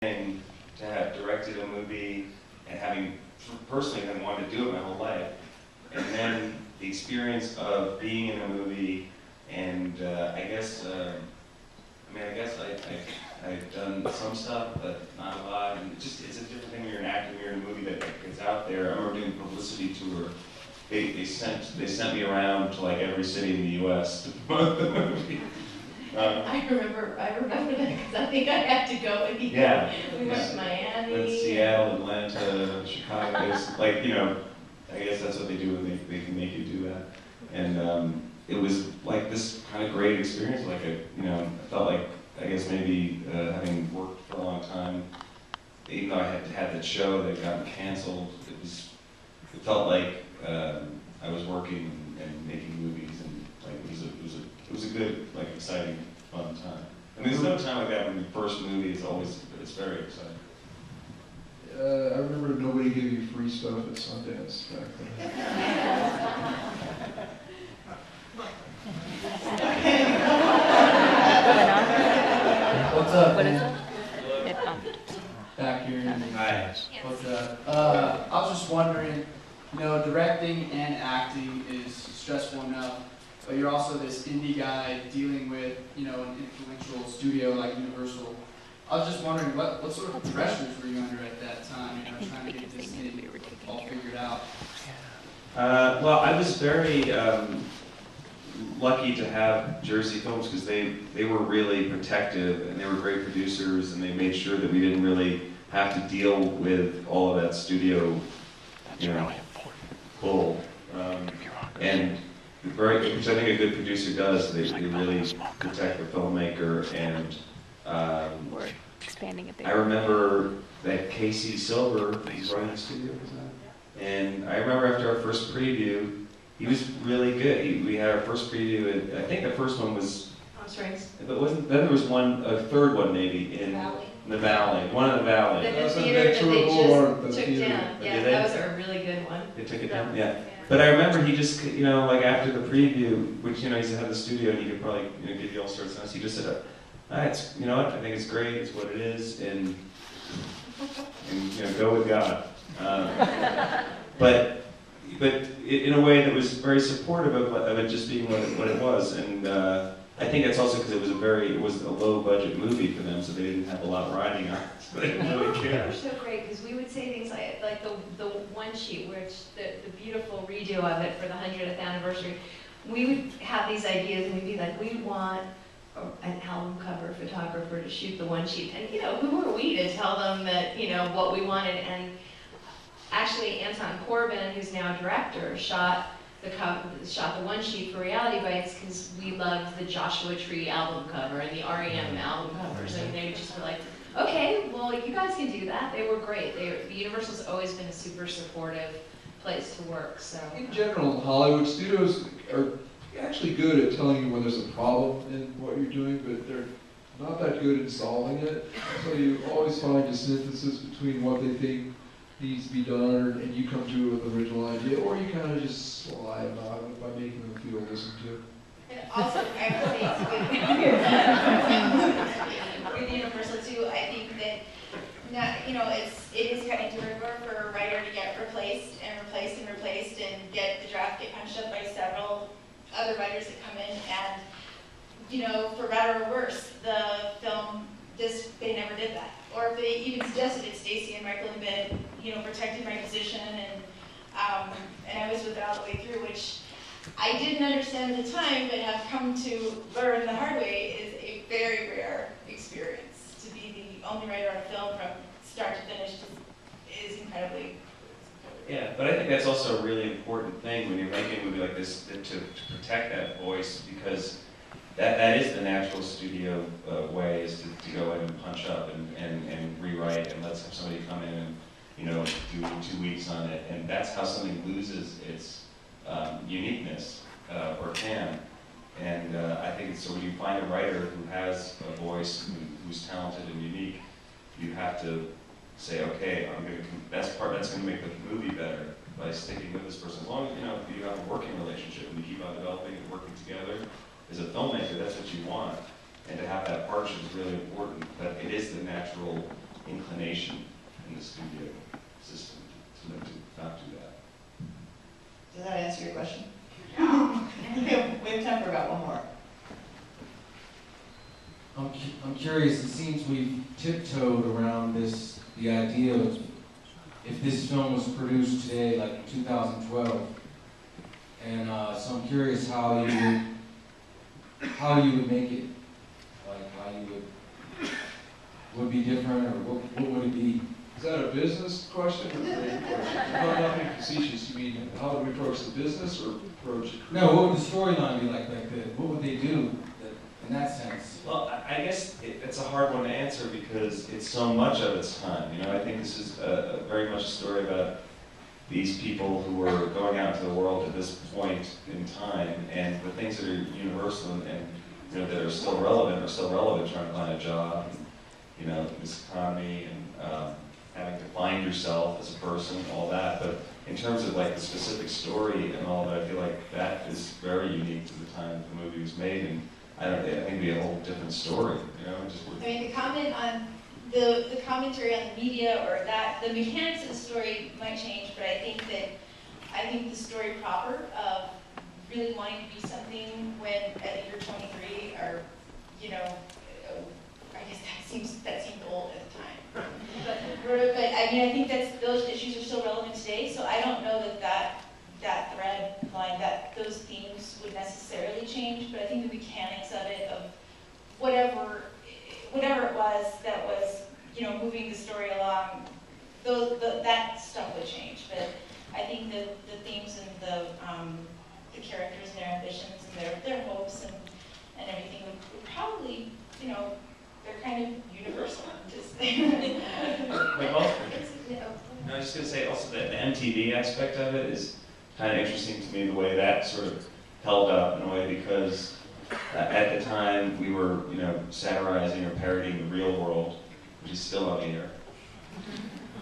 thing to have directed a movie and having personally having wanted to do it my whole life, and then the experience of being in a movie, and I guess I've done some stuff, but not a lot, and it's a different thing when you're an actor, when you're in a movie that gets out there. I remember doing a publicity tour. They sent me around to like every city in the U.S. to promote the movie. I remember that because I think I had to go with you. Yeah. We went to Miami. Went to Seattle, Atlanta, Chicago. It's like, you know, I guess that's what they do when they can make you do that. And it was like this kind of great experience. Like, I felt like, I guess maybe having worked for a long time, even though I had that show that got canceled, it felt like I was working and making movies, and like it was a good, like, exciting, fun time. I mean, there's no time like that when your first movie is always, it's very exciting. I remember nobody gave you free stuff at Sundance back then. What's up, What is man? it? Back here. Hi. What's up? I was just wondering, directing and acting is stressful enough, but you're also this indie guy dealing with, an influential studio like Universal. I was just wondering, what sort of pressures were you under at that time, trying to get this thing all figured out? Well, I was very lucky to have Jersey Films because they were really protective, and they were great producers, and they made sure that we didn't really have to deal with all of that studio, bull. And which I think a good producer does. They really protect the filmmaker, and We're expanding it there. I remember that Casey Silver, he's running the studio, and I remember after our first preview, he was really good. We had our first preview, and I think the first one was, Palm Springs. but wasn't, then there was a third one maybe in the Valley, one in the Valley. The That's a theater that Ventura they Boulevard, just the took theater. down. Yeah, Did they? that was a really good one. They took it down, yeah. But I remember he just, like after the preview, which, he used to have the studio and he could probably, give you all sorts of stuff. He just said, it's, you know what, I think it's great, it's what it is, and go with God. But in a way that was very supportive of it just being what it was. And I think that's also because it was a low budget movie for them, so they didn't have a lot riding on it, so they didn't really They care. were so great because we would say things like the one sheet, which the beautiful redo of it for the 100th anniversary. We would have these ideas and we'd be like, we want an album cover photographer to shoot the one sheet. And who were we to tell them that, what we wanted? And actually Anton Corbin, who's now director, shot the one sheet for Reality Bites because we loved the Joshua Tree album cover and the REM album covers. And they would just be like, okay, well, you guys can do that. They were great. Universal's always been a super supportive place to work. So In general, Hollywood studios are actually good at telling you when there's a problem in what you're doing, but they're not that good at solving it. So you always find a synthesis between what they think needs to be done, and you come to it with an original idea, or you kind of just lie about it by making them feel listened to. And also, I would say with Universal too, I think that it is kind of durable for a writer to get replaced and replaced and replaced, and get the draft get punched up by several other writers that come in, and for better or worse, the film they never did that. Or if they even suggested it, Stacy and Michael had been, protected my position, and I was with it all the way through, which I didn't understand at the time, but have come to learn the hard way is a very rare experience. To be the only writer on a film from start to finish is incredibly. Yeah, but I think that's also a really important thing when you're making a movie like this, to protect that voice, because that is the natural studio way, is to go in and punch up and rewrite, and let's have somebody come in and do 2 weeks on it, and that's how something loses its uniqueness, or can. And I think so when you find a writer who has a voice, who's talented and unique, you have to say, okay, that's going to make the movie better by sticking with this person. As long as you have a working relationship and you keep on developing and working together, as a filmmaker, that's what you want. And to have that partnership is really important, but it is the natural inclination in the studio system to not do that. Does that answer your question? We have time for about one more. I'm curious, it seems we've tiptoed around the idea of if this film was produced today, like in 2012, and so I'm curious how you would make it, like how you would be different, or what would it be? Is that a business question or a creative question? Not being facetious, you mean how would we approach the business or approach it? No, what would the storyline be like back then? What would they do in that sense? Well, I guess it's a hard one to answer because it's so much of its time. You know, I think this is very much a story about these people who were going out into the world at this point in time, and the things that are universal and you know that are still relevant, trying to find a job, you know, this economy, and having to find yourself as a person, all that. But in terms of like the specific story and all of it, I feel like that is very unique to the time that the movie was made, and I think it'd be a whole different story, you know. I mean, the comment on the commentary on the media or that the mechanics of the story might change, but I think the story proper of really wanting to be something when you're 23, or you know, I guess that seemed old at the time. But I mean, I think those issues are still relevant today. So I don't know that thread line, those themes would necessarily change. But I think the mechanics of it, of whatever it was that was, you know, moving the story along, that stuff would change. But I think the themes and the characters and their ambitions and their hopes and everything would probably, you know, they're kind of universal. Like also, I was just going to say also that the MTV aspect of it is kind of interesting to me, the way that sort of held up in a way, because at the time we were, you know, satirizing or parodying the real world, which is still on the air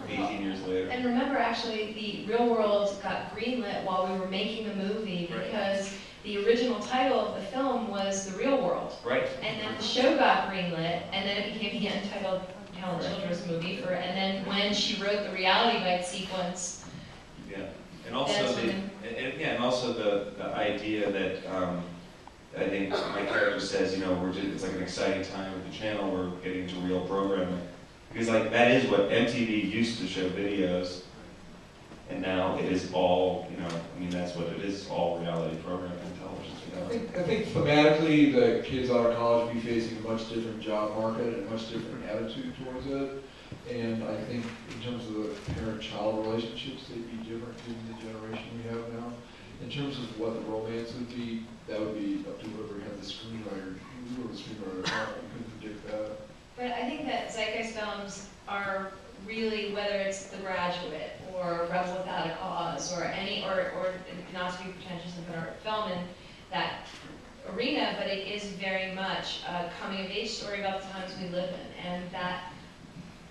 18 years later. And remember, actually, the Real World got greenlit while we were making the movie because the original title of the film was The Real World. Right. And then the show got greenlit, and then it became the untitled Helen Childers movie. And then when she wrote the Reality Bites sequence, yeah, and also the idea that I think my character says, you know, it's like an exciting time with the channel. We're getting into real programming. Because like that is what MTV used to show videos, and now it is all, you know, I mean that's what it is, all reality programming and television. I think thematically the kids out of college will be facing a much different job market and a much different attitude towards it. And I think in terms of the parent-child relationships, they'd be different in the generation we have now. In terms of what the romance would be, that would be up to whoever had the screenwriter. You were the screenwriter, you couldn't predict that. but I think that zeitgeist films are really, whether it's The Graduate or Rebel Without a Cause or not to be pretentious of an art film in that arena, but it is very much a coming-of-age story about the times we live in, and that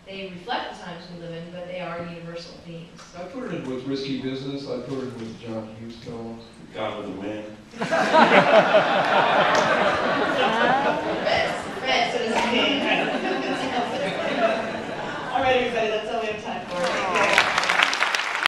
they reflect the times we live in, but they are universal themes. I put it in with Risky Business. I put it in with John Hughes films. Gone with the Wind.